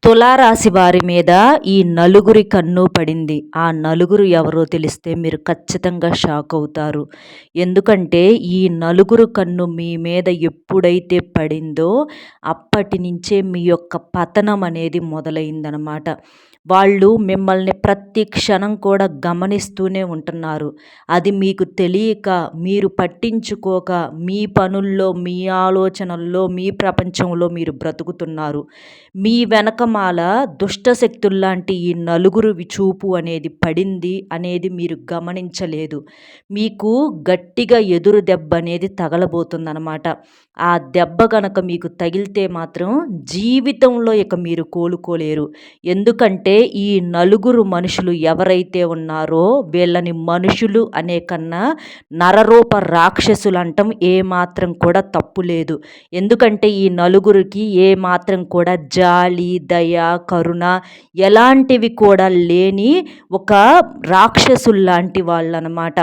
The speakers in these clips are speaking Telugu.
తులారాశి వారి మీద ఈ నలుగురి కన్ను పడింది. ఆ నలుగురు ఎవరో తెలిస్తే మీరు ఖచ్చితంగా షాక్ అవుతారు. ఎందుకంటే ఈ నలుగురు కన్ను మీ మీద ఎప్పుడైతే పడిందో అప్పటి నుంచే మీ యొక్క పతనం అనేది మొదలైందనమాట. వాళ్ళు మిమ్మల్ని ప్రతి క్షణం కూడా గమనిస్తూనే ఉంటున్నారు. అది మీకు తెలియక, మీరు పట్టించుకోక, మీ పనుల్లో, మీ ఆలోచనల్లో, మీ ప్రపంచంలో మీరు బ్రతుకుతున్నారు. మీ వెనకమాల దుష్టశక్తుల్లాంటి ఈ నలుగురు చూపు అనేది పడింది అనేది మీరు గమనించలేదు. మీకు గట్టిగా ఎదురు దెబ్బ అనేది తగలబోతుందనమాట. ఆ దెబ్బ గనక మీకు తగిలితే మాత్రం జీవితంలో ఇక మీరు కోలుకోలేరు. ఎందుకంటే ఈ నలుగురు మనుషులు ఎవరైతే ఉన్నారో వీళ్ళని మనుషులు అనే కన్నా నరరూప రాక్షసులు అంటం ఏమాత్రం కూడా తప్పు లేదు. ఎందుకంటే ఈ నలుగురికి ఏమాత్రం కూడా జాలి, దయ, కరుణ ఎలాంటివి కూడా లేని ఒక రాక్షసుల్లాంటి వాళ్ళనమాట.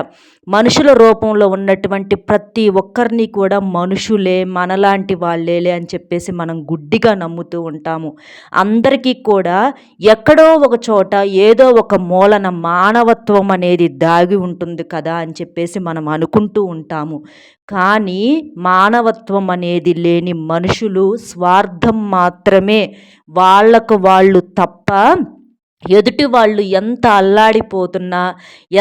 మనుషుల రూపంలో ఉన్నటువంటి ప్రతి ఒక్కరిని కూడా మనుషులే, మనలాంటి వాళ్ళేలే అని చెప్పేసి మనం గుడ్డిగా నమ్ముతూ ఉంటాము. అందరికీ కూడా ఎక్కడో ఒక చోట ఏదో ఒక మూలన మానవత్వం అనేది దాగి ఉంటుంది కదా అని చెప్పేసి మనం అనుకుంటూ ఉంటాము. కానీ మానవత్వం అనేది లేని మనుషులు స్వార్థం మాత్రమే, వాళ్ళకు వాళ్ళు తప్ప ఎదుటి వాళ్ళు ఎంత అల్లాడిపోతున్నా,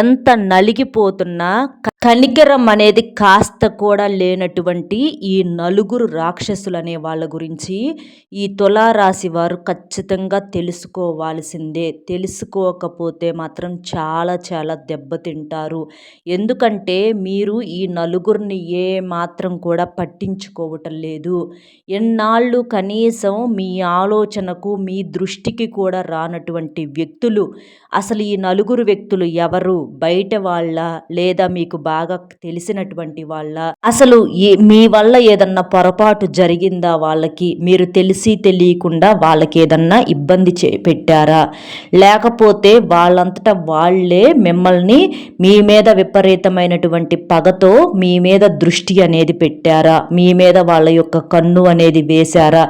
ఎంత నలిగిపోతున్నా కనికరం అనేది కాస్త కూడా లేనటువంటి ఈ నలుగురు రాక్షసులు అనే వాళ్ళ గురించి ఈ తులారాశి వారు ఖచ్చితంగా తెలుసుకోవాల్సిందే. తెలుసుకోకపోతే మాత్రం చాలా చాలా దెబ్బతింటారు. ఎందుకంటే మీరు ఈ నలుగురిని ఏ మాత్రం కూడా పట్టించుకోవటం లేదు. ఎన్నాళ్ళు కనీసం మీ ఆలోచనకు, మీ దృష్టికి కూడా రానటువంటి వ్యక్తులు, అసలు ఈ నలుగురు వ్యక్తులు ఎవరు? బయట వాళ్ళ, లేదా మీకు బాగా తెలిసినటువంటి వాళ్ళ? అసలు మీ వల్ల ఏదన్నా పొరపాటు జరిగిందా వాళ్ళకి? మీరు తెలిసి తెలియకుండా వాళ్ళకి ఏదన్నా ఇబ్బంది పెట్టారా? లేకపోతే వాళ్ళంతటా వాళ్ళే మిమ్మల్ని మీ మీద విపరీతమైనటువంటి పగతో మీ మీద దృష్టి అనేది పెట్టారా? మీ మీద వాళ్ళ యొక్క కన్ను అనేది వేశారా?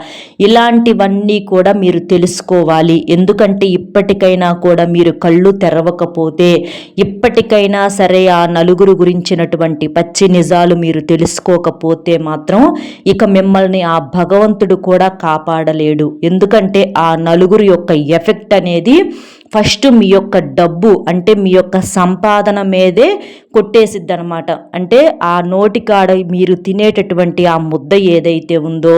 ఇలాంటివన్నీ కూడా మీరు తెలుసుకోవాలి. ఎందుకంటే ఇప్పటికైనా కూడా మీరు కళ్ళు తెరవకపోతే, ఇప్పటికైనా సరే ఆ నలుగురు గురించినటువంటి పచ్చి నిజాలు మీరు తెలుసుకోకపోతే మాత్రం ఇక మిమ్మల్ని ఆ భగవంతుడు కూడా కాపాడలేడు. ఎందుకంటే ఆ నలుగురు యొక్క ఎఫెక్ట్ అనేది ఫస్ట్ మీ యొక్క డబ్బు, అంటే మీ యొక్క సంపాదన మీదే కొట్టేసిద్ది అనమాట. అంటే ఆ నోటికాడ మీరు తినేటటువంటి ఆ ముద్ద ఏదైతే ఉందో,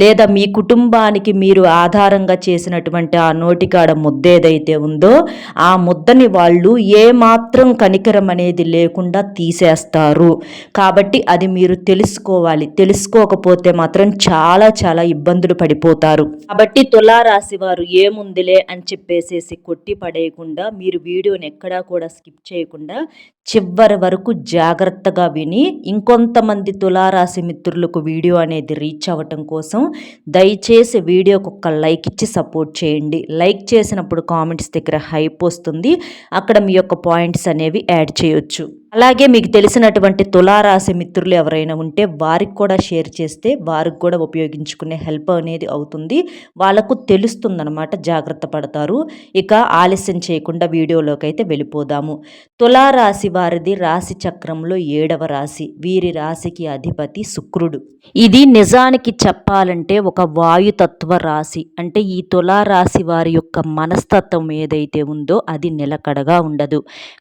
లేదా మీ కుటుంబానికి మీరు ఆధారంగా చేసినటువంటి ఆ నోటికాడ ముద్ద ఏదైతే ఉందో, ఆ ముద్దని వాళ్ళు ఏమాత్రం కనికరం అనేది లేకుండా తీసేస్తారు. కాబట్టి అది మీరు తెలుసుకోవాలి. తెలుసుకోకపోతే మాత్రం చాలా చాలా ఇబ్బందులు పడిపోతారు. కాబట్టి తులారాశి వారు ఏముందిలే అని చెప్పేసేసి కొట్టి పడేయకుండా, మీరు వీడియోని ఎక్కడా కూడా స్కిప్ చేయకుండా చివరి వరకు జాగ్రత్తగా విని, ఇంకొంతమంది తులారాశి మిత్రులకు వీడియో అనేది రీచ్ అవ్వటం కోసం దయచేసి వీడియోకి ఒక లైక్ ఇచ్చి సపోర్ట్ చేయండి. లైక్ చేసినప్పుడు కామెంట్స్ దగ్గర హైప్ వస్తుంది. అక్కడ మీ యొక్క పాయింట్స్ అనేవి యాడ్ చేయొచ్చు. అలాగే మీకు తెలిసినటువంటి తులారాశి మిత్రులు ఎవరైనా ఉంటే వారికి కూడా షేర్ చేస్తే వారికి కూడా ఉపయోగించుకునే హెల్ప్ అనేది అవుతుంది. వాళ్ళకు తెలుస్తుందన్నమాట, జాగ్రత్త పడతారు. ఇక ఆలస్యం చేయకుండా వీడియోలోకి అయితే వెళ్ళిపోదాము. తులారాశి వారిది రాశి చక్రంలో 7వ రాశి. వీరి రాశికి అధిపతి శుక్రుడు. ఇది నిజానికి చెప్పాలంటే ఒక వాయుతత్వ రాశి. అంటే ఈ తులారాశి వారి యొక్క మనస్తత్వం ఏదైతే ఉందో అది నిలకడగా ఉండదు.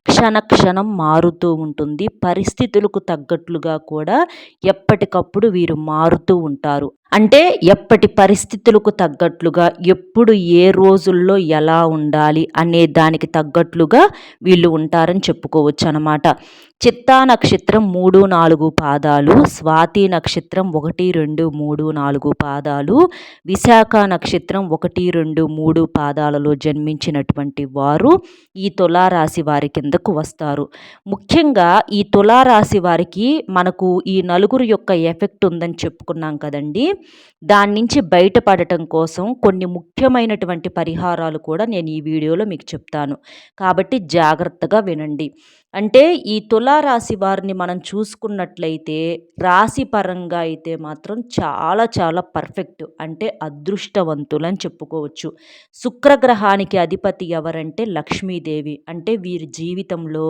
క్షణక్షణం మారుతూ ఉంటుంది. పరిస్థితులకు తగ్గట్లుగా కూడా ఎప్పటికప్పుడు వీరు మారుతూ ఉంటారు. అంటే ఎప్పటి పరిస్థితులకు తగ్గట్లుగా, ఎప్పుడు ఏ రోజుల్లో ఎలా ఉండాలి అనే దానికి తగ్గట్లుగా వీళ్ళు ఉంటారని చెప్పుకోవచ్చు అన్నమాట. చిత్తా నక్షత్రం 3, 4 పాదాలు, స్వాతి నక్షత్రం 1, 2, 3, 4 పాదాలు, విశాఖ నక్షత్రం 1, 2, 3 పాదాలలో జన్మించినటువంటి వారు ఈ తులారాశి వారి కిందకు వస్తారు. ముఖ్యంగా ఈ తులారాశి వారికి మనకు ఈ నలుగురు యొక్క ఎఫెక్ట్ ఉందని చెప్పుకున్నాం కదండి. దాని నుంచి బయటపడటం కోసం కొన్ని ముఖ్యమైనటువంటి పరిహారాలు కూడా నేను ఈ వీడియోలో మీకు చెప్తాను. కాబట్టి జాగ్రత్తగా వినండి. అంటే ఈ తులారాశి వారిని మనం చూసుకున్నట్లయితే రాశి పరంగా అయితే మాత్రం చాలా చాలా పర్ఫెక్ట్, అంటే అదృష్టవంతులని చెప్పుకోవచ్చు. శుక్రగ్రహానికి అధిపతి ఎవరంటే లక్ష్మీదేవి. అంటే వీరి జీవితంలో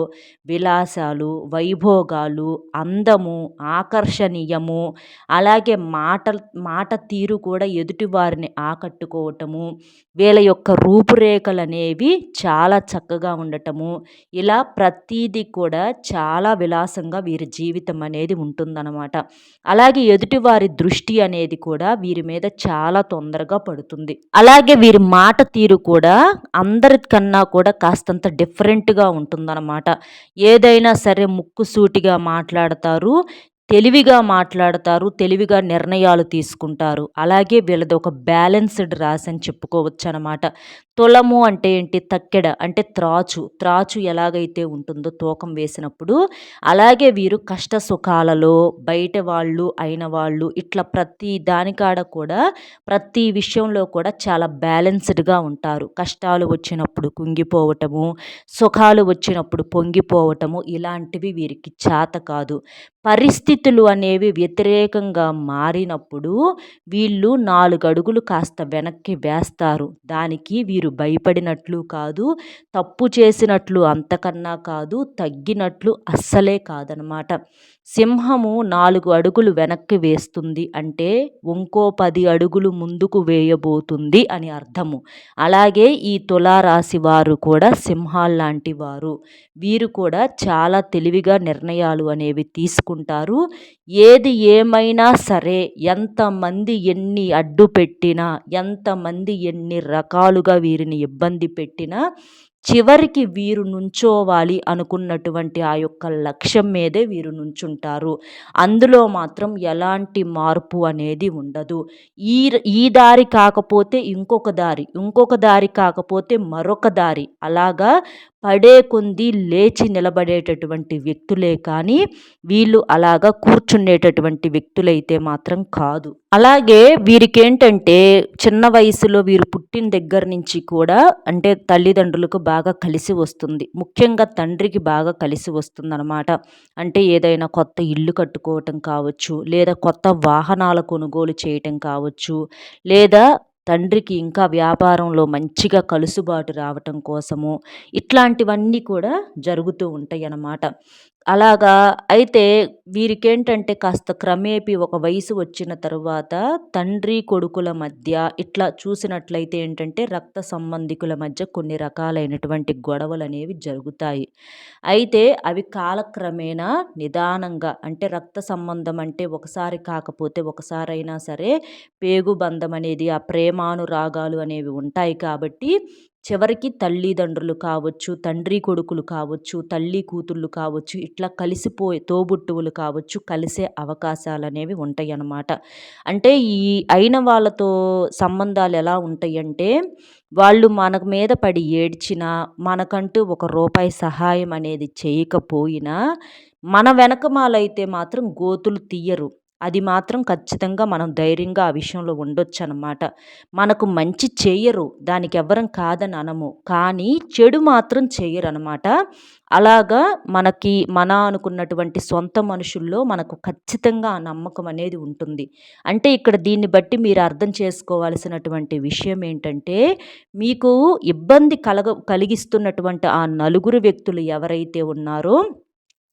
విలాసాలు, వైభోగాలు, అందము, ఆకర్షణీయము, అలాగే మాట తీరు కూడా ఎదుటివారిని ఆకట్టుకోవటము, వీళ్ళ యొక్క రూపురేఖలనేవి చాలా చక్కగా ఉండటము, ఇలా ప్రతీది కూడా చాలా విలాసంగా వీరి జీవితం అనేది ఉంటుందన్నమాట. అలాగే ఎదుటివారి దృష్టి అనేది కూడా వీరి మీద చాలా తొందరగా పడుతుంది. అలాగే వీరి మాట తీరు కూడా అందరికన్నా కూడా కాస్తంత డిఫరెంట్‌గా ఉంటుందన్నమాట. ఏదైనా సరే ముక్కుసూటిగా మాట్లాడతారు. తెలివిగా మాట్లాడతారు. తెలివిగా నిర్ణయాలు తీసుకుంటారు. అలాగే వీళ్ళది ఒక బ్యాలెన్స్‌డ్ రాశి అని చెప్పుకోవచ్చనమాట. తులము అంటే ఏంటి? తక్కెడ అంటే త్రాచు. త్రాచు ఎలాగైతే ఉంటుందో తూకం వేసినప్పుడు, అలాగే వీరు కష్ట సుఖాలలో బయట వాళ్ళు, అయిన వాళ్ళు ఇట్లా ప్రతి దానికాడ కూడా ప్రతి విషయంలో కూడా చాలా బ్యాలెన్స్డ్‌గా ఉంటారు. కష్టాలు వచ్చినప్పుడు కుంగిపోవటము, సుఖాలు వచ్చినప్పుడు పొంగిపోవటము ఇలాంటివి వీరికి చేత కాదు. పరిస్థితులు అనేవి వ్యతిరేకంగా మారినప్పుడు వీళ్ళు 4 అడుగులు కాస్త వెనక్కి వేస్తారు. దానికి వీరు భయపడినట్లు కాదు, తప్పు చేసినట్లు అంతకన్నా కాదు, తగ్గినట్లు అస్సలే కాదనమాట. సింహము 4 అడుగులు వెనక్కి వేస్తుంది అంటే ఇంకో 10 అడుగులు ముందుకు వేయబోతుంది అని అర్థము. అలాగే ఈ తులారాశి వారు కూడా సింహాల్లాంటి వారు. వీరు కూడా చాలా తెలివిగా నిర్ణయాలు అనేవి తీసుకుంటారు. ఏది ఏమైనా సరే, ఎంతమంది ఎన్ని అడ్డు పెట్టినా, ఎంతమంది ఎన్ని రకాలుగా వీరిని ఇబ్బంది పెట్టినా, చివరికి వీరు నుంచోవాలి అనుకున్నటువంటి ఆ యొక్క లక్ష్యం మీదే వీరు నుంచుంటారు. అందులో మాత్రం ఎలాంటి మార్పు అనేది ఉండదు. ఈ దారి కాకపోతే ఇంకొక దారి, ఇంకొక దారి కాకపోతే మరొక దారి, అలాగా పడే కొంది లేచి నిలబడేటటువంటి వ్యక్తులే కానీ వీళ్ళు అలాగా కూర్చుండేటటువంటి వ్యక్తులైతే మాత్రం కాదు. అలాగే వీరికేంటంటే చిన్న వయసులో వీరు పుట్టిన దగ్గర నుంచి కూడా అంటే తల్లిదండ్రులకు బాగా కలిసి వస్తుంది. ముఖ్యంగా తండ్రికి బాగా కలిసి వస్తుందనమాట. అంటే ఏదైనా కొత్త ఇల్లు కట్టుకోవటం కావచ్చు, లేదా కొత్త వాహనాల కొనుగోలు చేయటం కావచ్చు, లేదా తండ్రికి ఇంకా వ్యాపారంలో మంచిగా కలుసుబాటు రావటం కోసము ఇట్లాంటివన్నీ కూడా జరుగుతూ ఉంటాయన్నమాట. అలాగా అయితే వీరికేంటంటే కాస్త క్రమేపీ ఒక వయసు వచ్చిన తరువాత తండ్రి, కొడుకుల మధ్య ఇట్లా చూసినట్లయితే ఏంటంటే రక్త సంబంధికుల మధ్య కొన్ని రకాలైనటువంటి గొడవలనేవి జరుగుతాయి. అయితే అవి కాలక్రమేణా నిదానంగా అంటే రక్త సంబంధం అంటే ఒకసారి కాకపోతే ఒకసారైనా సరే పేగు బంధం అనేది ఆ ప్రేమానురాగాలు అనేవి ఉంటాయి కాబట్టి చివరికి తల్లిదండ్రులు కావచ్చు, తండ్రి కొడుకులు కావచ్చు, తల్లి కూతుళ్ళు కావచ్చు, ఇట్లా కలిసిపోయి తోబుట్టువులు కావచ్చు, కలిసే అవకాశాలనేవి ఉంటాయన్నమాట. అంటే ఈ అయిన వాళ్ళతో సంబంధాలు ఎలా ఉంటాయంటే, వాళ్ళు మన మీద పడి ఏడ్చినా, మనకంటూ ఒక రూపాయి సహాయం అనేది చేయకపోయినా, మన వెనకమాలైతే మాత్రం గోతులు తీయరు. అది మాత్రం ఖచ్చితంగా మనం ధైర్యంగా ఆ విషయంలో ఉండొచ్చనమాట. మనకు మంచి చెయ్యరు, దానికెవ్వరం కాదని అనము. కానీ చెడు మాత్రం చెయ్యరనమాట. అలాగా మన అనుకున్నటువంటి సొంత మనుషుల్లో మనకు ఖచ్చితంగా ఆ నమ్మకం అనేది ఉంటుంది. అంటే ఇక్కడ దీన్ని బట్టి మీరు అర్థం చేసుకోవాల్సినటువంటి విషయం ఏంటంటే, మీకు ఇబ్బంది కలిగిస్తున్నటువంటి ఆ నలుగురు వ్యక్తులు ఎవరైతే ఉన్నారో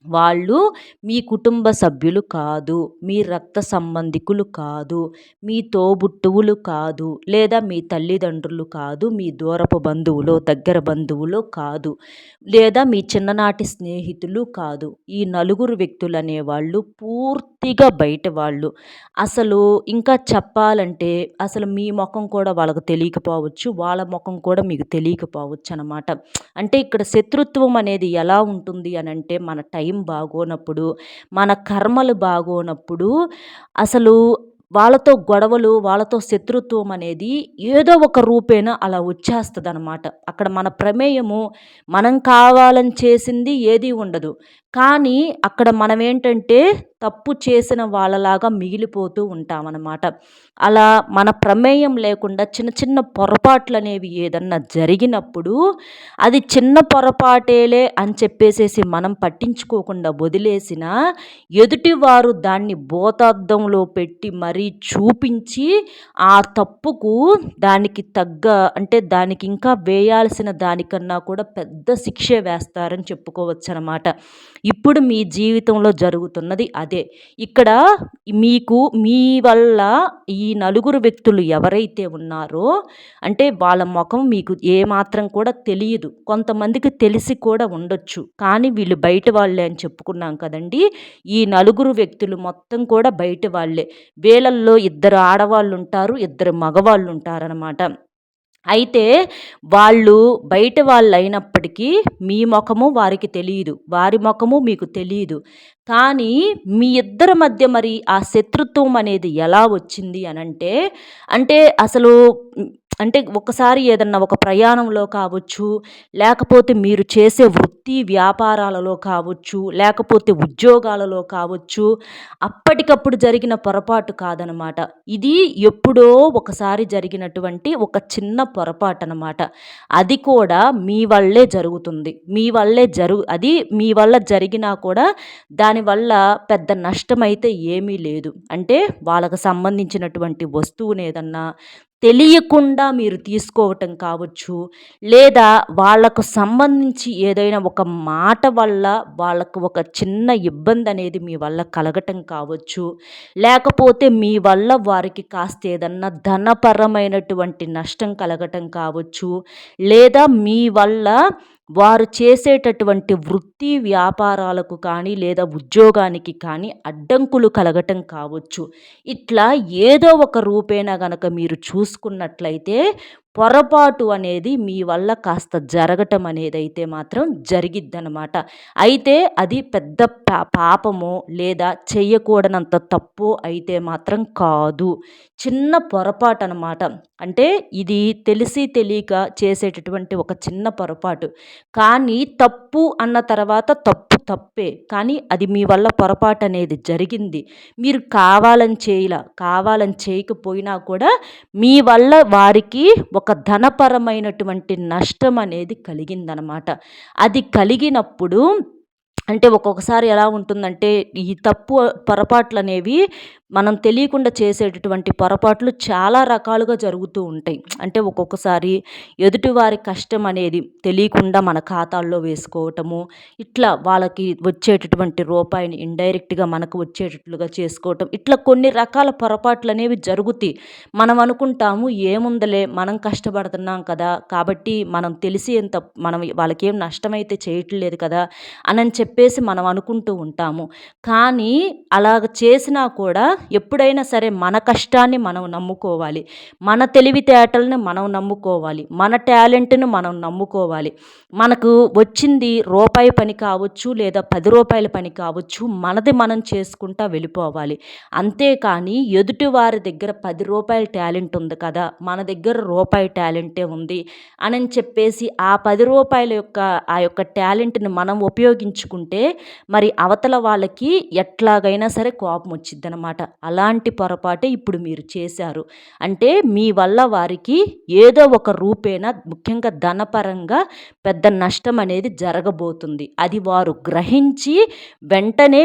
వాళ్ళు మీ కుటుంబ సభ్యులు కాదు, మీ రక్త సంబంధికులు కాదు, మీ తోబుట్టువులు కాదు, లేదా మీ తల్లిదండ్రులు కాదు, మీ దూరపు బంధువులో దగ్గర బంధువులో కాదు, లేదా మీ చిన్ననాటి స్నేహితులు కాదు. ఈ నలుగురు వ్యక్తులు అనేవాళ్ళు పూర్తిగా బయట వాళ్ళు. అసలు ఇంకా చెప్పాలంటే అసలు మీ ముఖం కూడా వాళ్ళకు తెలియకపోవచ్చు, వాళ్ళ ముఖం కూడా మీకు తెలియకపోవచ్చు అనమాట. అంటే ఇక్కడ శత్రుత్వం అనేది ఎలా ఉంటుంది అనంటే, మన టైం బాగోనప్పుడు, మన కర్మలు బాగోనప్పుడు అసలు వాళ్ళతో గొడవలు, వాళ్ళతో శత్రుత్వం అనేది ఏదో ఒక రూపేణ అలా వచ్చేస్తదనమాట. అక్కడ మన ప్రమేయము మనం కావాలని చేసింది ఏదీ ఉండదు. కానీ అక్కడ మనమేంటంటే తప్పు చేసిన వాళ్ళలాగా మిగిలిపోతూ ఉంటామనమాట. అలా మన ప్రమేయం లేకుండా చిన్న చిన్న పొరపాట్లనేవి ఏదన్నా జరిగినప్పుడు అది చిన్న పొరపాటేలే అని చెప్పేసేసి మనం పట్టించుకోకుండా వదిలేసినా ఎదుటివారు దాన్ని భూతద్దంలో పెట్టి మరీ చూపించి ఆ తప్పుకు దానికి తగ్గ అంటే దానికి ఇంకా వేయాల్సిన దానికన్నా కూడా పెద్ద శిక్షే వేస్తారని చెప్పుకోవచ్చనమాట. ఇప్పుడు మీ జీవితంలో జరుగుతున్నది అదే. ఇక్కడ మీకు మీ వల్ల ఈ నలుగురు వ్యక్తులు ఎవరైతే ఉన్నారో అంటే వాళ్ళ మొఖం మీకు ఏమాత్రం కూడా తెలియదు. కొంతమందికి తెలిసి కూడా ఉండొచ్చు. కానీ వీళ్ళు బయట వాళ్ళే అని చెప్పుకున్నాం కదండీ! ఈ నలుగురు వ్యక్తులు మొత్తం కూడా బయట వాళ్ళే. వీళ్ళల్లో ఇద్దరు ఆడవాళ్ళుంటారు, ఇద్దరు మగవాళ్ళుంటారనమాట. అయితే వాళ్ళు బయట వాళ్ళైనప్పటికీ మీ మొఖము వారికి తెలీదు. వారి మొఖము మీకు తెలీదు. కానీ మీ ఇద్దరి మధ్య మరి ఆ శత్రుత్వం అనేది ఎలా వచ్చింది అనంటే, అంటే అసలు అంటే ఒకసారి ఏదన్నా ఒక ప్రయాణంలో కావచ్చు, లేకపోతే మీరు చేసే వృత్తి వ్యాపారాలలో కావచ్చు, లేకపోతే ఉద్యోగాలలో కావచ్చు, అప్పటికప్పుడు జరిగిన పొరపాటు కాదనమాట. ఇది ఎప్పుడో ఒకసారి జరిగినటువంటి ఒక చిన్న పొరపాటనమాట. అది కూడా మీ వల్లే జరుగుతుంది. అది మీ వల్ల జరిగినా కూడా దానివల్ల పెద్ద నష్టమైతే ఏమీ లేదు. అంటే వాళ్ళకి సంబంధించినటువంటి వస్తువునేదన్నా తెలియకుండా మీరు తీసుకోవటం కావచ్చు, లేదా వాళ్ళకు సంబంధించి ఏదైనా ఒక మాట వల్ల వాళ్ళకు ఒక చిన్న ఇబ్బందనేది మీ వల్ల కలగటం కావచ్చు, లేకపోతే మీ వల్ల వారికి కాస్త ఏదన్నా ధనపరమైనటువంటి నష్టం కలగటం కావచ్చు, లేదా మీ వల్ల వారు చేసేటటువంటి వృత్తి వ్యాపారాలకు కానీ లేదా ఉద్యోగానికి కానీ అడ్డంకులు కలగటం కావచ్చు. ఇట్లా ఏదో ఒక రూపేణా గనక మీరు చూసుకున్నట్లయితే పొరపాటు అనేది మీ వల్ల కాస్త జరగటం అనేదైతే మాత్రం జరిగిద్దనమాట. అయితే అది పెద్ద పాపమో లేదా చెయ్యకూడనంత తప్పో అయితే మాత్రం కాదు. చిన్న పొరపాటనమాట. అంటే ఇది తెలిసి తెలియక చేసేటటువంటి ఒక చిన్న పొరపాటు. కానీ తప్పు అన్న తర్వాత తప్పు తప్పే. కానీ అది మీ వల్ల పొరపాటనేది జరిగింది. మీరు కావాలని చేయకపోయినా కూడా మీ వల్ల వారికి ఒక ధనపరమైనటువంటి నష్టం అనేది కలిగిందనమాట. అది కలిగినప్పుడు అంటే ఒక్కొక్కసారి ఎలా ఉంటుందంటే ఈ పొరపాట్లనేవి మనం తెలియకుండా చేసేటటువంటి పొరపాట్లు చాలా రకాలుగా జరుగుతూ ఉంటాయి. అంటే ఒక్కొక్కసారి ఎదుటివారి కష్టం అనేది తెలియకుండా మన ఖాతాల్లో వేసుకోవటము, ఇట్లా వాళ్ళకి వచ్చేటటువంటి రూపాయిని ఇండైరెక్ట్‌గా మనకు వచ్చేటట్లుగా చేసుకోవటం, ఇట్లా కొన్ని రకాల పొరపాట్లనేవి జరుగుతాయి. మనం అనుకుంటాము ఏముందిలే మనం కష్టపడుతున్నాం కదా! కాబట్టి మనం వాళ్ళకేం నష్టమైతే చేయట్లేదు కదా! అని చెప్పేసి మనం అనుకుంటూ ఉంటాము. కానీ అలాగ చేసినా కూడా ఎప్పుడైనా సరే మన కష్టాన్ని మనం నమ్ముకోవాలి. మన తెలివితేటలని మనం నమ్ముకోవాలి. మన టాలెంట్‌ని మనం నమ్ముకోవాలి. మనకు వచ్చింది రూపాయి పని కావచ్చు, లేదా రూ. 10 పని కావచ్చు. మనది మనం చేసుకుంటా వెళ్ళిపోవాలి. అంతేకానీ ఎదుటివారి దగ్గర రూ. 10 టాలెంట్ ఉంది కదా! మన దగ్గర రూపాయి టాలెంటే ఉంది అని చెప్పేసి ఆ రూ. 10 ఆ యొక్క టాలెంట్‌ని మనం ఉపయోగించుకుంటే మరి అవతల వాళ్ళకి ఎట్లాగైనా సరే కోపం వచ్చిద్దనమాట. అలాంటి పొరపాటే ఇప్పుడు మీరు చేశారు. అంటే మీ వల్ల వారికి ఏదో ఒక రూపేణ ముఖ్యంగా ధనపరంగా పెద్ద నష్టం అనేది జరగబోతుంది. అది వారు గ్రహించి వెంటనే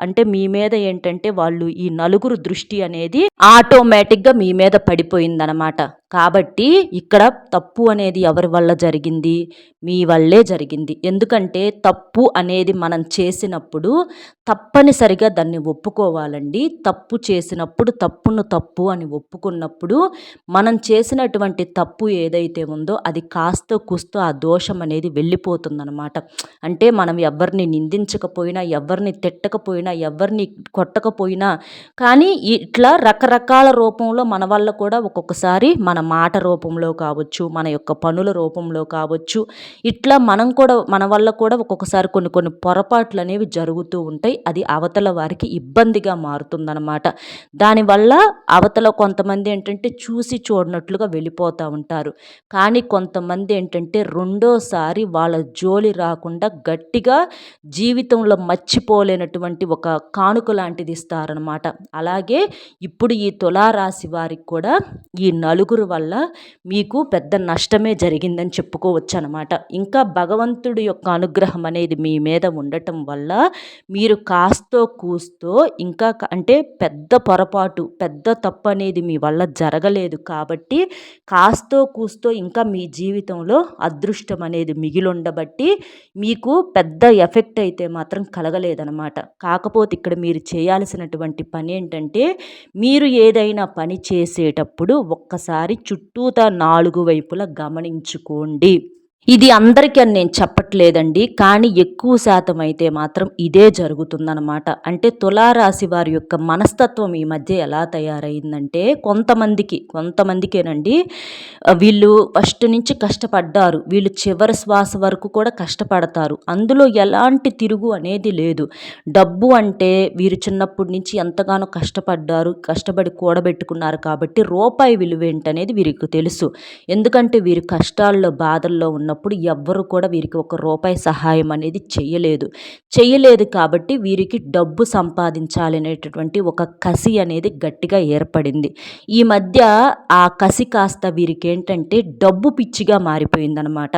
అంటే మీ మీద ఏంటంటే వాళ్ళు ఈ నలుగురు దృష్టి అనేది ఆటోమేటిక్‌గా మీ మీద పడిపోయిందనమాట. కాబట్టి ఇక్కడ తప్పు అనేది ఎవరి వల్ల జరిగింది? మీ వల్లే జరిగింది. ఎందుకంటే తప్పు అనేది మనం చేసినప్పుడు తప్పనిసరిగా దాన్ని ఒప్పుకోవాలండి. తప్పు చేసినప్పుడు తప్పును తప్పు అని ఒప్పుకున్నప్పుడు మనం చేసినటువంటి తప్పు ఏదైతే ఉందో అది కాస్తో కూస్తో ఆ దోషం అనేది వెళ్ళిపోతుందనమాట. అంటే మనం ఎవరిని నిందించకపోయినా, ఎవరిని తిట్టకపోయినా, ఎవరిని కొట్టకపోయినా కానీ ఇట్లా రకరకాల రూపంలో మన వల్ల కూడా ఒక్కొక్కసారి మన మన మాట రూపంలో కావచ్చు, మన యొక్క పనుల రూపంలో కావచ్చు, ఇట్లా మనం కూడా మన వల్ల కూడా ఒక్కొక్కసారి కొన్ని కొన్ని పొరపాట్లనేవి జరుగుతూ ఉంటాయి. అది అవతల వారికి ఇబ్బందిగా మారుతుందనమాట. దానివల్ల అవతల కొంతమంది ఏంటంటే చూసి చూడనట్లుగా వెళ్ళిపోతూ ఉంటారు. కానీ కొంతమంది ఏంటంటే రెండోసారి వాళ్ళ జోలి రాకుండా గట్టిగా జీవితంలో మర్చిపోలేనటువంటి ఒక కానుక లాంటిది ఇస్తారనమాట. అలాగే ఇప్పుడు ఈ తులారాశి వారికి కూడా ఈ నలుగురు వల్ల మీకు పెద్ద నష్టమే జరిగిందని చెప్పుకోవచ్చు అనమాట. ఇంకా భగవంతుడి యొక్క అనుగ్రహం అనేది మీ మీద ఉండటం వల్ల మీరు కాస్తో కూస్తో ఇంకా అంటే పెద్ద పొరపాటు పెద్ద తప్పు అనేది మీ వల్ల జరగలేదు కాబట్టి కాస్తో కూస్తో ఇంకా మీ జీవితంలో అదృష్టం అనేది మిగిలుండబట్టి మీకు పెద్ద ఎఫెక్ట్ అయితే మాత్రం కలగలేదనమాట. కాకపోతే ఇక్కడ మీరు చేయాల్సినటువంటి పని ఏంటంటే మీరు ఏదైనా పని చేసేటప్పుడు ఒక్కసారి చుట్టూతా 4 వైపులా గమనించుకోండి. ఇది అందరికీ అని నేను చెప్పట్లేదండి. కానీ ఎక్కువ శాతం అయితే మాత్రం ఇదే జరుగుతుందనమాట. అంటే తులారాశి వారి యొక్క మనస్తత్వం ఈ మధ్య ఎలా తయారైందంటే కొంతమందికేనండి వీళ్ళు ఫస్ట్ నుంచి కష్టపడ్డారు. వీళ్ళు చివరి శ్వాస వరకు కూడా కష్టపడతారు. అందులో ఎలాంటి తిరుగు అనేది లేదు. డబ్బు అంటే వీరు చిన్నప్పటి నుంచి ఎంతగానో కష్టపడ్డారు. కష్టపడి కూడబెట్టుకున్నారు కాబట్టి రూపాయి విలువ ఏంటనేది వీరికి తెలుసు. ఎందుకంటే వీరు కష్టాల్లో బాధల్లో ఉన్నప్పుడు ఎవ్వరు కూడా వీరికి ఒక రూపాయి సహాయం అనేది చెయ్యలేదు కాబట్టి వీరికి డబ్బు సంపాదించాలనేటటువంటి ఒక కసి అనేది గట్టిగా ఏర్పడింది. ఈ మధ్య ఆ కసి కాస్త వీరికి ఏంటంటే డబ్బు పిచ్చిగా మారిపోయిందనమాట.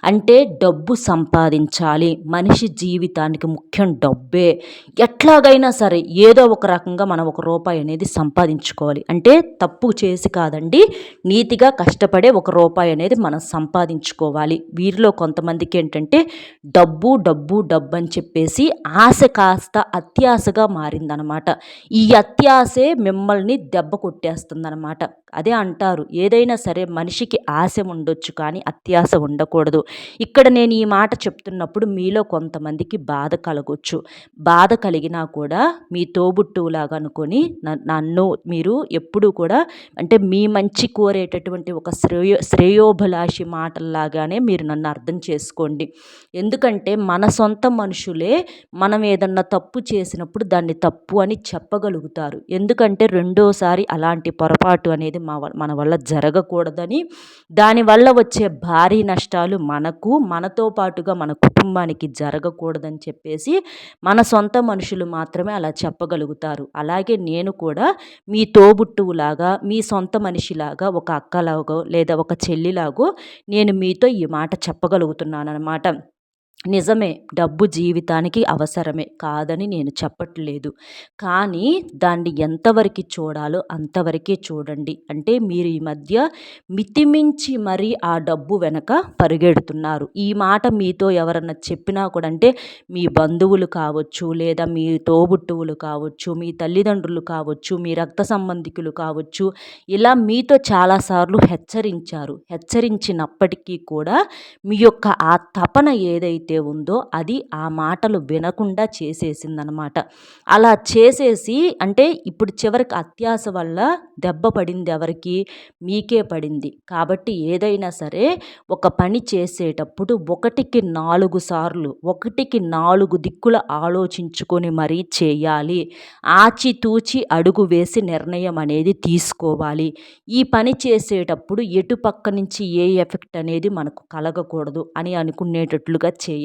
అంటే డబ్బు సంపాదించాలి, మనిషి జీవితానికి ముఖ్యం డబ్బే, ఎట్లాగైనా సరే ఏదో ఒక రకంగా మనం ఒక రూపాయి అనేది సంపాదించుకోవాలి. అంటే తప్పు చేసి కాదండి, నీతిగా కష్టపడే ఒక రూపాయి అనేది మనం సంపాదించుకోవాలి. వీరిలో కొంతమందికి ఏంటంటే డబ్బు డబ్బు డబ్బు అని చెప్పేసి ఆశ కాస్త అత్యాశగా మారిందనమాట. ఈ అత్యాశే మిమ్మల్ని దెబ్బ కొట్టేస్తుందనమాట. అదే అంటారు, ఏదైనా సరే మనిషికి ఆశ ఉండొచ్చు కానీ అత్యాశ ఉండకూడదు. ఇక్కడ నేను ఈ మాట చెప్తున్నప్పుడు మీలో కొంతమందికి బాధ కలగొచ్చు. బాధ కలిగినా కూడా మీ తోబుట్టువులాగా అనుకొని నన్ను మీరు ఎప్పుడూ కూడా అంటే మీ మంచి కోరేటటువంటి ఒక శ్రేయోభిలాషి మాటల్లాగానే మీరు నన్ను అర్థం చేసుకోండి. ఎందుకంటే మన సొంత మనుషులే మనం ఏదన్నా తప్పు చేసినప్పుడు దాన్ని తప్పు అని చెప్పగలుగుతారు. ఎందుకంటే రెండోసారి అలాంటి పొరపాటు అనేది మన వల్ల జరగకూడదని, దానివల్ల వచ్చే భారీ నష్టాలు మనతో పాటుగా మన కుటుంబానికి జరగకూడదని చెప్పేసి మన సొంత మనుషులు మాత్రమే అలా చెప్పగలుగుతారు. అలాగే నేను కూడా మీ తోబుట్టువులాగా, మీ సొంత మనిషిలాగా, ఒక అక్కలాగో లేదా ఒక చెల్లిలాగో నేను మీతో ఈ మాట చెప్పగలుగుతున్నానన్నమాట. నిజమే, డబ్బు జీవితానికి అవసరమే, కాదని నేను చెప్పట్లేదు. కానీ దాన్ని ఎంతవరకు చూడాలో అంతవరకే చూడండి. అంటే మీరు ఈ మధ్య మితిమించి మరీ ఆ డబ్బు వెనక పరిగెడుతున్నారు. ఈ మాట మీతో ఎవరన్నా చెప్పినా కూడా అంటే మీ బంధువులు కావచ్చు, లేదా మీ తోబుట్టువులు కావచ్చు, మీ తల్లిదండ్రులు కావచ్చు, మీ రక్త సంబంధికులు కావచ్చు, ఇలా మీతో చాలాసార్లు హెచ్చరించినప్పటికీ కూడా మీ యొక్క ఆ తపన ఏదైతే ఉందో అది ఆ మాటలు వినకుండా చేసేసిందనమాట. అలా చేసేసి అంటే ఇప్పుడు చివరికి అత్యాశ వల్ల దెబ్బ పడింది ఎవరికి? మీకే పడింది. కాబట్టి ఏదైనా సరే ఒక పని చేసేటప్పుడు ఒకటికి 4 సార్లు, ఒకటికి 4 దిక్కుల ఆలోచించుకొని మరీ చేయాలి. ఆచితూచి అడుగు వేసి నిర్ణయం అనేది తీసుకోవాలి. ఈ పని చేసేటప్పుడు ఎటు పక్క నుంచి ఏ ఎఫెక్ట్ అనేది మనకు కలగకూడదు అని అనుకునేటట్లుగా చేయాలి.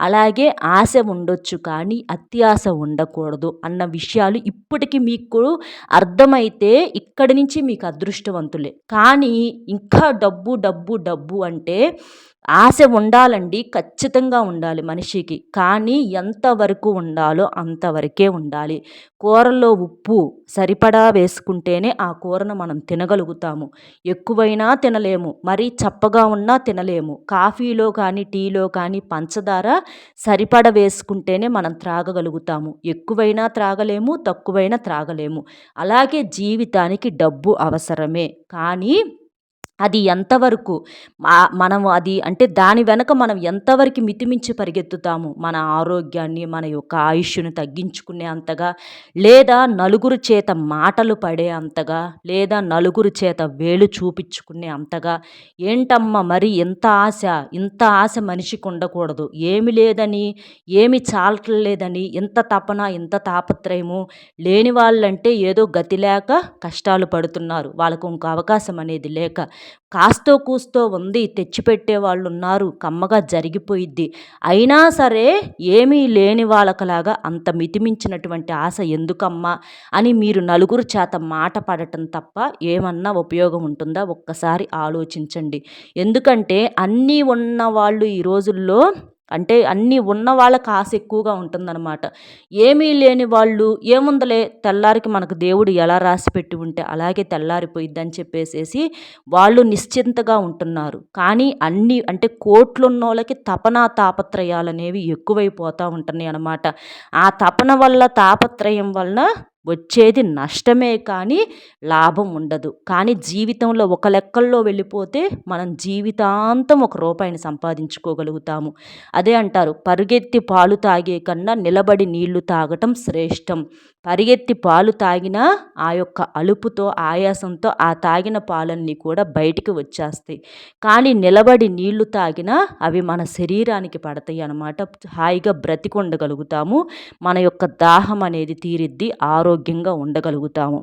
అలాగే ఆశ ఉండొచ్చు కానీ అత్యాశ ఉండకూడదు అన్న విషయాలు ఇప్పటికి మీకు అర్థమైతే ఇక్కడి నుంచి మీకు అదృష్టవంతులే. కానీ ఇంకా డబ్బు డబ్బు డబ్బు అంటే ఆశ ఉండాలండి, ఖచ్చితంగా ఉండాలి మనిషికి. కానీ ఎంతవరకు ఉండాలో అంతవరకే ఉండాలి. కూరల్లో ఉప్పు సరిపడా వేసుకుంటేనే ఆ కూరను మనం తినగలుగుతాము. ఎక్కువైనా తినలేము, మరీ చప్పగా ఉన్నా తినలేము. కాఫీలో కానీ టీలో కానీ పంచదార సరిపడ వేసుకుంటేనే మనం త్రాగగలుగుతాము. ఎక్కువైనా త్రాగలేము, తక్కువైనా త్రాగలేము. అలాగే జీవితానికి డబ్బు అవసరమే, కానీ అది ఎంతవరకు మనము అది అంటే దాని వెనక మనం ఎంతవరకు మితిమించి పరిగెత్తుతాము. మన ఆరోగ్యాన్ని, మన యొక్క ఆయుష్‌ని తగ్గించుకునే అంతగా, లేదా నలుగురు చేత మాటలు పడే అంతగా, లేదా నలుగురు చేత వేలు చూపించుకునే అంతగా, ఏంటమ్మా మరి ఇంత ఆశ, ఇంత ఆశ మనిషికి ఉండకూడదు. ఏమి లేదని, ఏమి చాలట్లేదని ఇంత తపన, ఇంత తాపత్రయము లేని వాళ్ళంటే ఏదో గతి లేక కష్టాలు పడుతున్నారు. వాళ్ళకు ఇంకో అవకాశం అనేది లేక. కాస్తో కూస్తో ఉంది తెచ్చిపెట్టే వాళ్ళున్నారు. కమ్మగా జరిగిపోయిద్ది. అయినా సరే ఏమీ లేని వాళ్ళకలాగా అంత మితిమించినటువంటి ఆశ ఎందుకమ్మా అని మీరు నలుగురు చేత మాట పడటం తప్ప ఏమన్నా ఉపయోగం ఉంటుందా? ఒక్కసారి ఆలోచించండి. ఎందుకంటే అన్నీ ఉన్నవాళ్ళు ఈ రోజుల్లో అంటే అన్నీ ఉన్న వాళ్ళకి ఆశ ఎక్కువగా ఉంటుందన్నమాట. ఏమీ లేని వాళ్ళు ఏముందిలే తెల్లారికి మనకు దేవుడు ఎలా రాసిపెట్టి ఉంటే అలాగే తెల్లారిపోయిద్దని చెప్పేసేసి వాళ్ళు నిశ్చింతగా ఉంటున్నారు. కానీ అన్నీ అంటే కోట్లున్నోళ్ళకి తపన తాపత్రయాలనేవి ఎక్కువైపోతా ఉంటున్నాయి అన్నమాట. ఆ తపన వల్ల తాపత్రయం వలన వచ్చేది నష్టమే కానీ లాభం ఉండదు. కానీ జీవితంలో ఒక లెక్కల్లో వెళ్ళిపోతే మనం జీవితాంతం ఒక రూపాయిని సంపాదించుకోగలుగుతాము. అదే అంటారు పరుగెత్తి పాలు తాగే కన్నా నిలబడి నీళ్లు తాగటం శ్రేష్టం. పరిగెత్తి పాలు తాగినా ఆ యొక్క అలుపుతో, ఆయాసంతో ఆ తాగిన పాలన్నీ కూడా బయటికి వచ్చేస్తాయి. కానీ నిలబడి నీళ్లు తాగినా అవి మన శరీరానికి పడతాయి అన్నమాట. హాయిగా బ్రతికుండగలుగుతాము. మన యొక్క దాహం అనేది తీరిద్ది. ఆరోగ్యంగా ఉండగలుగుతాము.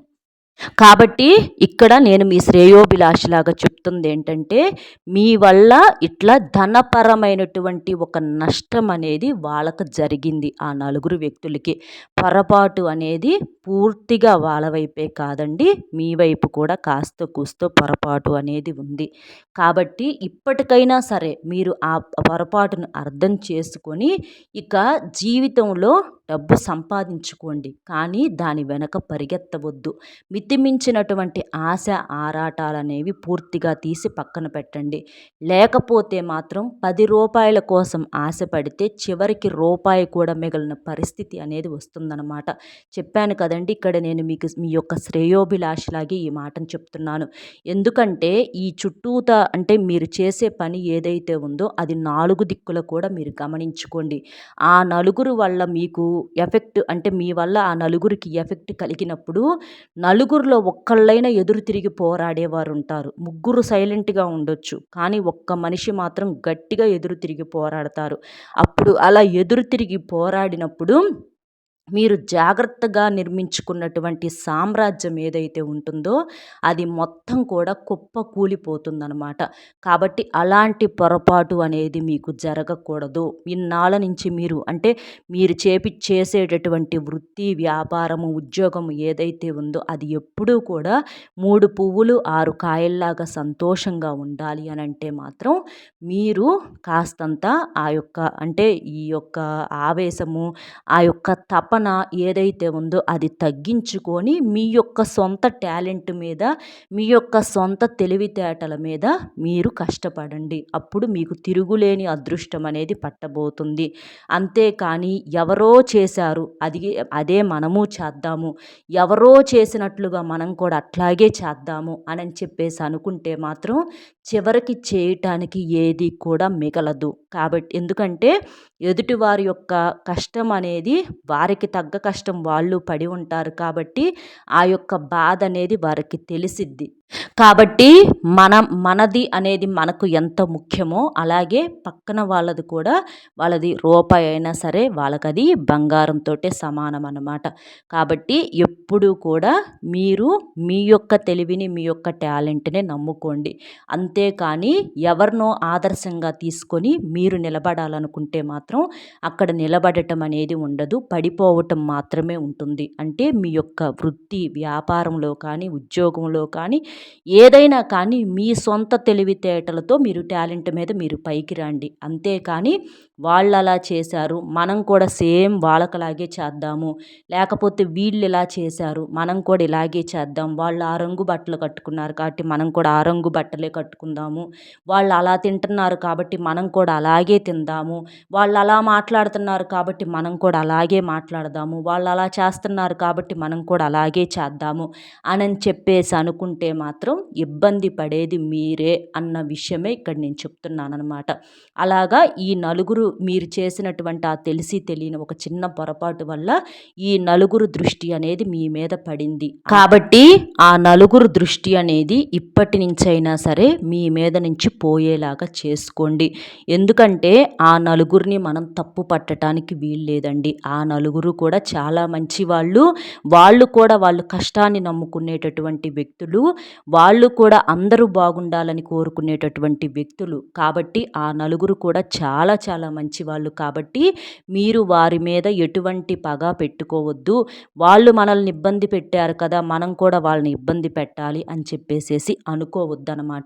కాబట్టి ఇక్కడ నేను మీ శ్రేయోభిలాషిలాగా చెప్తుందేంటంటే, మీ వల్ల ఇట్లా ధనపరమైనటువంటి ఒక నష్టం అనేది వాళ్ళకి జరిగింది. ఆ నలుగురు వ్యక్తులకి. పొరపాటు అనేది పూర్తిగా వాళ్ళ వైపే కాదండి, మీ వైపు కూడా కాస్తో కూస్తో పొరపాటు అనేది ఉంది. కాబట్టి ఇప్పటికైనా సరే మీరు ఆ పొరపాటును అర్థం చేసుకొని ఇక జీవితంలో డబ్బు సంపాదించుకోండి. కానీ దాని వెనక పరిగెత్తవద్దు. మితిమించినటువంటి ఆశ, ఆరాటాలనేవి పూర్తిగా తీసి పక్కన పెట్టండి. లేకపోతే మాత్రం రూ. 10 కోసం ఆశపడితే చివరికి రూపాయి కూడా మిగలన పరిస్థితి అనేది వస్తుందన్నమాట. చెప్పాను కదండీ! ఇక్కడ నేను మీకు మీ యొక్క శ్రేయోభిలాషిలాగే ఈ మాటను చెప్తున్నాను. ఎందుకంటే ఈ చుట్టూతా అంటే మీరు చేసే పని ఏదైతే ఉందో అది 4 దిక్కుల కూడా మీరు గమనించుకోండి. ఆ నలుగురు వల్ల మీకు ఎఫెక్ట్ అంటే మీ వల్ల ఆ నలుగురికి ఎఫెక్ట్ కలిగినప్పుడు నలుగురిలో ఒక్కళ్ళైనా ఎదురు తిరిగి పోరాడేవారుంటారు. ముగ్గురు సైలెంట్‌గా ఉండొచ్చు. కానీ ఒక్క మనిషి మాత్రం గట్టిగా ఎదురు తిరిగి పోరాడతారు. అప్పుడు అలా ఎదురు తిరిగి పోరాడినప్పుడు మీరు జాగ్రత్తగా నిర్మించుకున్నటువంటి సామ్రాజ్యం ఏదైతే ఉంటుందో అది మొత్తం కూడా కుప్పకూలిపోతుందనమాట. కాబట్టి అలాంటి పొరపాటు అనేది మీకు జరగకూడదు. ఇన్నాళ్ళ నుంచి మీరు అంటే మీరు చేసేటటువంటి వృత్తి, వ్యాపారము, ఉద్యోగము ఏదైతే ఉందో అది ఎప్పుడూ కూడా 3 పువ్వులు 6 కాయల్లాగా సంతోషంగా ఉండాలి అనంటే మాత్రం మీరు కాస్తంత ఆ యొక్క అంటే ఈ యొక్క ఆవేశము, ఆ యొక్క తపన ఏదైతే ఉందో అది తగ్గించుకొని మీ యొక్క సొంత టాలెంట్ మీద, మీ యొక్క సొంత తెలివితేటల మీద మీరు కష్టపడండి. అప్పుడు మీకు తిరుగులేని అదృష్టం అనేది పట్టబోతుంది. అంతేకానీ ఎవరో చేశారు అదే మనము చేద్దాము, ఎవరో చేసినట్లుగా మనం కూడా అట్లాగే చేద్దాము అని చెప్పేసి అనుకుంటే మాత్రం చివరికి చేయటానికి ఏది కూడా మిగలదు. కాబట్టి ఎందుకంటే ఎదుటివారి యొక్క కష్టం అనేది వారికి తగ్గ కష్టం వాళ్ళు పడి ఉంటారు కాబట్టి ఆ యొక్క బాధ అనేది వారికి తెలిసిద్ది. కాబట్టి మనది అనేది మనకు ఎంత ముఖ్యమో అలాగే పక్కన వాళ్ళది కూడా వాళ్ళది రూపాయి అయినా సరే వాళ్ళకది బంగారంతోటే సమానం అన్నమాట. కాబట్టి ఎప్పుడూ కూడా మీరు మీ యొక్క తెలివిని, మీ యొక్క టాలెంట్‌నే నమ్ముకోండి. అంతేకానీ ఎవరినో ఆదర్శంగా తీసుకొని మీరు నిలబడాలనుకుంటే మాత్రం అక్కడ నిలబడటం అనేది ఉండదు. పడిపోవటం మాత్రమే ఉంటుంది. అంటే మీ యొక్క వృత్తి, వ్యాపారంలో కానీ, ఉద్యోగంలో కానీ ఏదైనా కానీ మీ సొంత తెలివితేటలతో మీరు టాలెంట్ మీద మీరు పైకి రండి. అంతేకానీ వాళ్ళు అలా చేశారు మనం కూడా సేమ్ వాళ్ళకలాగే చేద్దాము, లేకపోతే వీళ్ళు ఇలా చేశారు మనం కూడా ఇలాగే చేద్దాం, వాళ్ళు ఆ రంగు బట్టలు కట్టుకున్నారు కాబట్టి మనం కూడా ఆ రంగు బట్టలే కట్టుకుందాము, వాళ్ళు అలా తింటున్నారు కాబట్టి మనం కూడా అలాగే తిందాము, వాళ్ళు అలా మాట్లాడుతున్నారు కాబట్టి మనం కూడా అలాగే మాట్లాడదాము, వాళ్ళు అలా చేస్తున్నారు కాబట్టి మనం కూడా అలాగే చేద్దాము అని చెప్పేసి అనుకుంటే మాత్రం ఇబ్బంది పడేది మీరే అన్న విషయమే ఇక్కడ నేను చెప్తున్నాననమాట. అలాగా ఈ నలుగురు మీరు చేసినటువంటి ఆ తెలిసి తెలియని ఒక చిన్న పొరపాటు వల్ల ఈ నలుగురు దృష్టి అనేది మీ మీద పడింది. కాబట్టి ఆ నలుగురు దృష్టి అనేది ఇప్పటి నుంచైనా సరే మీ మీద నుంచి పోయేలాగా చేసుకోండి. ఎందుకంటే ఆ నలుగురిని మనం తప్పు పట్టడానికి వీల్లేదండి. ఆ నలుగురు కూడా చాలా మంచి వాళ్ళు కూడా వాళ్ళు కష్టాన్ని నమ్ముకునేటటువంటి వ్యక్తులు, వాళ్ళు కూడా అందరూ బాగుండాలని కోరుకునేటటువంటి వ్యక్తులు. కాబట్టి ఆ నలుగురు కూడా చాలా చాలా మంచివాళ్ళు. కాబట్టి మీరు వారి మీద ఎటువంటి పగ పెట్టుకోవద్దు. వాళ్ళు మనల్ని ఇబ్బంది పెట్టారు కదా, మనం కూడా వాళ్ళని ఇబ్బంది పెట్టాలి అని చెప్పేసేసి అనుకోవద్దనమాట.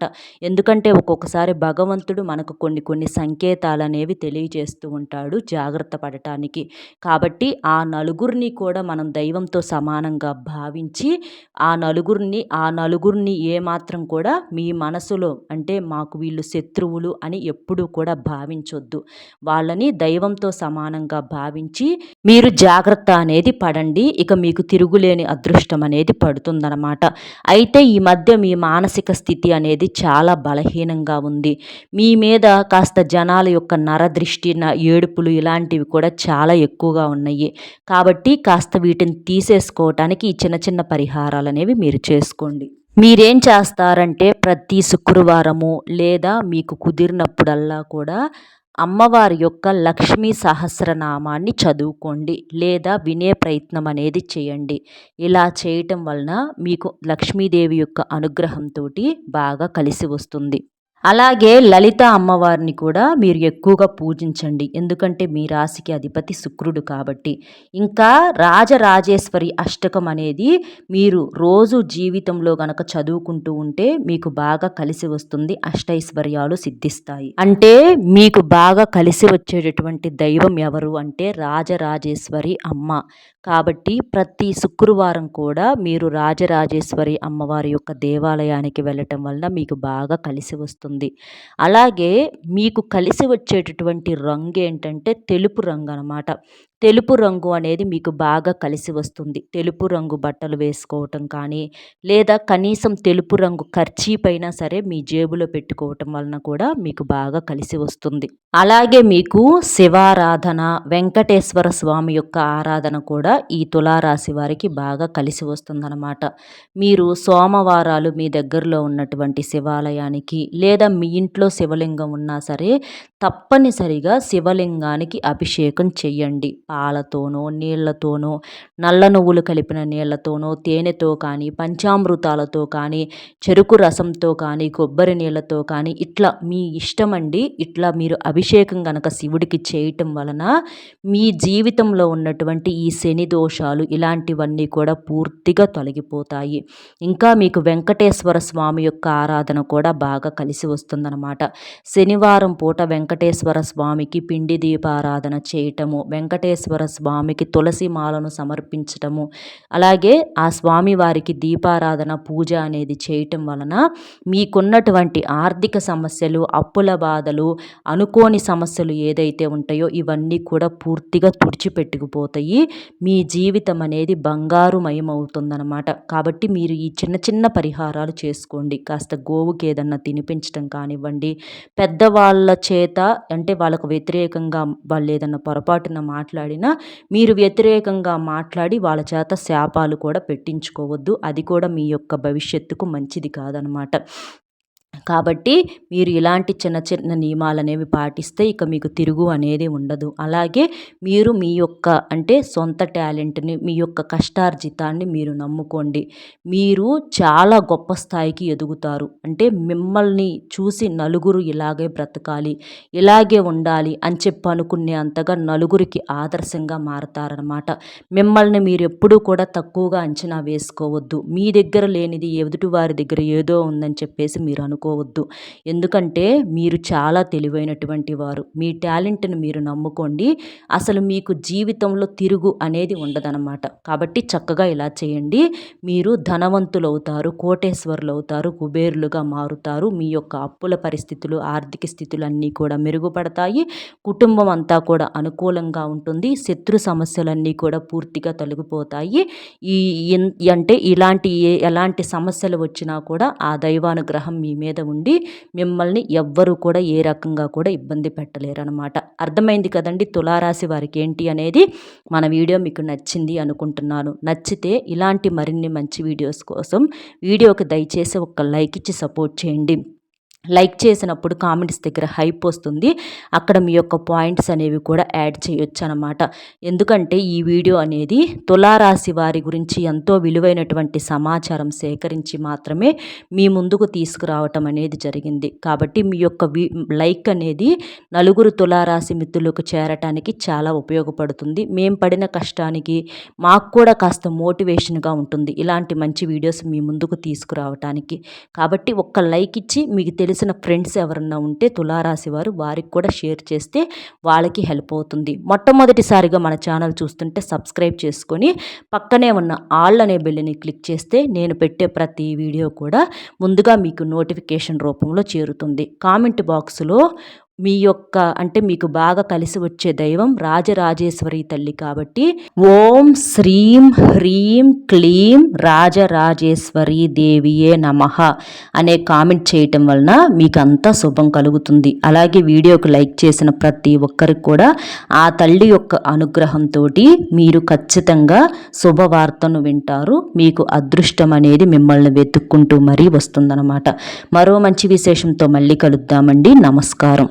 ఎందుకంటే ఒక్కొక్కసారి భగవంతుడు మనకు కొన్ని కొన్ని సంకేతాలనేవి తెలియజేస్తూ ఉంటాడు జాగ్రత్త పడటానికి. కాబట్టి ఆ నలుగురిని కూడా మనం దైవంతో సమానంగా భావించి ఆ నలుగురిని ఏమాత్రం కూడా మీ మనసులో అంటే మాకు వీళ్ళు శత్రువులు అని ఎప్పుడూ కూడా భావించొద్దు. వాళ్ళని దైవంతో సమానంగా భావించి మీరు జాగ్రత్త అనేది పడండి. ఇక మీకు తిరుగులేని అదృష్టం అనేది పడుతుందన్నమాట. అయితే ఈ మధ్య మీ మానసిక స్థితి అనేది చాలా బలహీనంగా ఉంది. మీ మీద కాస్త జనాల యొక్క నరదృష్టి, ఏడుపులు ఇలాంటివి కూడా చాలా ఎక్కువగా ఉన్నాయి. కాబట్టి కాస్త వీటిని తీసేసుకోవటానికి ఈ చిన్న చిన్న పరిహారాలు అనేవి మీరు చేసుకోండి. మీరేం చేస్తారంటే ప్రతి శుక్రవారము లేదా మీకు కుదిరినప్పుడల్లా కూడా అమ్మవారి యొక్క లక్ష్మీ సహస్రనామాన్ని చదువుకోండి లేదా వినే ప్రయత్నం అనేది చేయండి. ఇలా చేయటం వలన మీకు లక్ష్మీదేవి యొక్క అనుగ్రహంతో బాగా కలిసి వస్తుంది. అలాగే లలిత అమ్మవారిని కూడా మీరు ఎక్కువగా పూజించండి. ఎందుకంటే మీ రాశికి అధిపతి శుక్రుడు కాబట్టి. ఇంకా రాజరాజేశ్వరి అష్టకం అనేది మీరు రోజు జీవితంలో గనక చదువుకుంటూ ఉంటే మీకు బాగా కలిసి వస్తుంది. అష్టైశ్వర్యాలు సిద్ధిస్తాయి. అంటే మీకు బాగా కలిసి వచ్చేటటువంటి దైవం ఎవరు అంటే రాజరాజేశ్వరి అమ్మ. కాబట్టి ప్రతి శుక్రవారం కూడా మీరు రాజరాజేశ్వరి అమ్మవారి యొక్క దేవాలయానికి వెళ్ళటం వలన మీకు బాగా కలిసి వస్తుంది. అలాగే మీకు కలిసి వచ్చేటటువంటి రంగు ఏంటంటే తెలుపు రంగు అనమాట. తెలుపు రంగు అనేది మీకు బాగా కలిసి వస్తుంది. తెలుపు రంగు బట్టలు వేసుకోవటం కానీ లేదా కనీసం తెలుపు రంగు కర్చీఫ్ అయినా సరే మీ జేబులో పెట్టుకోవటం వలన కూడా మీకు బాగా కలిసి వస్తుంది. అలాగే మీకు శివారాధన, వెంకటేశ్వర స్వామి యొక్క ఆరాధన కూడా ఈ తులారాశి వారికి బాగా కలిసి వస్తుందన్నమాట. మీరు సోమవారాలు మీ దగ్గరలో ఉన్నటువంటి శివాలయానికి లేదా మీ ఇంట్లో శివలింగం ఉన్నా సరే తప్పనిసరిగా శివలింగానికి అభిషేకం చెయ్యండి. పాలతోనో నీళ్లతోనో నల్ల నువ్వులు కలిపిన నీళ్లతోనో తేనెతో కానీ పంచామృతాలతో కానీ చెరుకు రసంతో కానీ కొబ్బరి నీళ్ళతో కానీ ఇట్లా మీ ఇష్టమండి. ఇట్లా మీరు అభిషేకం గనక శివుడికి చేయటం వలన మీ జీవితంలో ఉన్నటువంటి ఈ శని దోషాలు ఇలాంటివన్నీ కూడా పూర్తిగా తొలగిపోతాయి. ఇంకా మీకు వెంకటేశ్వర స్వామి యొక్క ఆరాధన కూడా బాగా కలిసి వస్తుందన్నమాట. శనివారం పూట వెంకటేశ్వర స్వామికి పిండి దీపారాధన చేయటము, వెంకటేశ్వర స్వామికి తులసి మాలను సమర్పించటము, అలాగే ఆ స్వామి వారికి దీపారాధన పూజ అనేది చేయటం వలన మీకున్నటువంటి ఆర్థిక సమస్యలు, అప్పుల బాధలు, అనుకోని సమస్యలు ఏదైతే ఉంటాయో ఇవన్నీ కూడా పూర్తిగా తుడిచిపెట్టుకుపోతాయి. మీ జీవితం అనేది బంగారుమయమవుతుందన్నమాట. కాబట్టి మీరు ఈ చిన్న చిన్న పరిహారాలు చేసుకోండి. కాస్త గోవుకి ఏదన్నా తినిపించడం కానివ్వండి, పెద్దవాళ్ళ చేత అంటే వాళ్ళకు వ్యతిరేకంగా వాళ్ళు ఏదన్నా పొరపాటున మాట్లాడినా మీరు వ్యతిరేకంగా మాట్లాడి వాళ్ళ చేత శాపాలు కూడా పెట్టించుకోవద్దు. అది కూడా మీ యొక్క భవిష్యత్తుకు మంచిది కాదనమాట. కాబట్టి మీరు ఇలాంటి చిన్న చిన్న నియమాలనేవి పాటిస్తే ఇక మీకు తిరుగు అనేది ఉండదు. అలాగే మీరు మీ యొక్క అంటే సొంత టాలెంట్ని, మీ యొక్క కష్టార్జితాన్ని మీరు నమ్ముకోండి. మీరు చాలా గొప్ప స్థాయికి ఎదుగుతారు. అంటే మిమ్మల్ని చూసి నలుగురు ఇలాగే బ్రతకాలి, ఇలాగే ఉండాలి అని చెప్పి అనుకునే అంతగా నలుగురికి ఆదర్శంగా మారతారనమాట. మిమ్మల్ని మీరు ఎప్పుడూ కూడా తక్కువగా అంచనా వేసుకోవద్దు. మీ దగ్గర లేనిది ఎదుటి వారి దగ్గర ఏదో ఉందని చెప్పేసి మీరు అనుకోవద్దు. అనుకోవద్దు. ఎందుకంటే మీరు చాలా తెలివైనటువంటి వారు. మీ టాలెంట్‌ని మీరు నమ్ముకోండి. అసలు మీకు జీవితంలో తిరుగు అనేది ఉండదనమాట. కాబట్టి చక్కగా ఇలా చేయండి. మీరు ధనవంతులవుతారు, కోటేశ్వరులవుతారు, కుబేరులుగా మారుతారు. మీ యొక్క అప్పుల పరిస్థితులు, ఆర్థిక స్థితులు అన్నీ కూడా మెరుగుపడతాయి. కుటుంబం అంతా కూడా అనుకూలంగా ఉంటుంది. శత్రు సమస్యలన్నీ కూడా పూర్తిగా తొలగిపోతాయి. ఈ అంటే ఎలాంటి సమస్యలు వచ్చినా కూడా ఆ దైవానుగ్రహం మీ మీద ఉండి మిమ్మల్ని ఎవ్వరు కూడా ఏ రకంగా కూడా ఇబ్బంది పెట్టలేరనమాట. అర్థమైంది కదండి తులారాశి వారికి ఏంటి అనేది. మన వీడియో మీకు నచ్చింది అనుకుంటున్నాను. నచ్చితే ఇలాంటి మరిన్ని మంచి వీడియోస్ కోసం వీడియోకి దయచేసి ఒక లైక్ ఇచ్చి సపోర్ట్ చేయండి. లైక్ చేసినప్పుడు కామెంట్స్ దగ్గర హైప్ వస్తుంది. అక్కడ మీ యొక్క పాయింట్స్ అనేవి కూడా యాడ్ చేయొచ్చు అనమాట. ఎందుకంటే ఈ వీడియో అనేది తులారాశి వారి గురించి ఎంతో విలువైనటువంటి సమాచారం సేకరించి మాత్రమే మీ ముందుకు తీసుకురావటం అనేది జరిగింది. కాబట్టి మీ యొక్క లైక్ అనేది నలుగురు తులారాశి మిత్రులకు చేరటానికి చాలా ఉపయోగపడుతుంది. మేము పడిన కష్టానికి మాకు కూడా కాస్త మోటివేషన్గా ఉంటుంది ఇలాంటి మంచి వీడియోస్ మీ ముందుకు తీసుకురావటానికి. కాబట్టి ఒక్క లైక్ ఇచ్చి మీకు తెలిసిన ఫ్రెండ్స్ ఎవరన్నా ఉంటే తులారాశి వారు వారికి కూడా షేర్ చేస్తే వాళ్ళకి హెల్ప్ అవుతుంది. మొట్టమొదటిసారిగా మన ఛానల్ చూస్తుంటే సబ్స్క్రైబ్ చేసుకొని పక్కనే ఉన్న ఆల్ అనే బెల్ని క్లిక్ చేస్తే నేను పెట్టే ప్రతి వీడియో కూడా ముందుగా మీకు నోటిఫికేషన్ రూపంలో చేరుతుంది. కామెంట్ బాక్స్లో మీ యొక్క అంటే మీకు బాగా కలిసి వచ్చే దైవం రాజరాజేశ్వరి తల్లి కాబట్టి ఓం శ్రీం హ్రీం క్లీం రాజరాజేశ్వరి దేవియే నమః అనే కామెంట్ చేయటం వలన మీకు అంతా శుభం కలుగుతుంది. అలాగే వీడియోకి లైక్ చేసిన ప్రతి ఒక్కరికి కూడా ఆ తల్లి యొక్క అనుగ్రహంతో మీరు ఖచ్చితంగా శుభవార్తను వింటారు. మీకు అదృష్టం అనేది మిమ్మల్ని వెతుక్కుంటూ మరీ వస్తుందన్నమాట. మరో మంచి విశేషంతో మళ్ళీ కలుద్దామండి. నమస్కారం.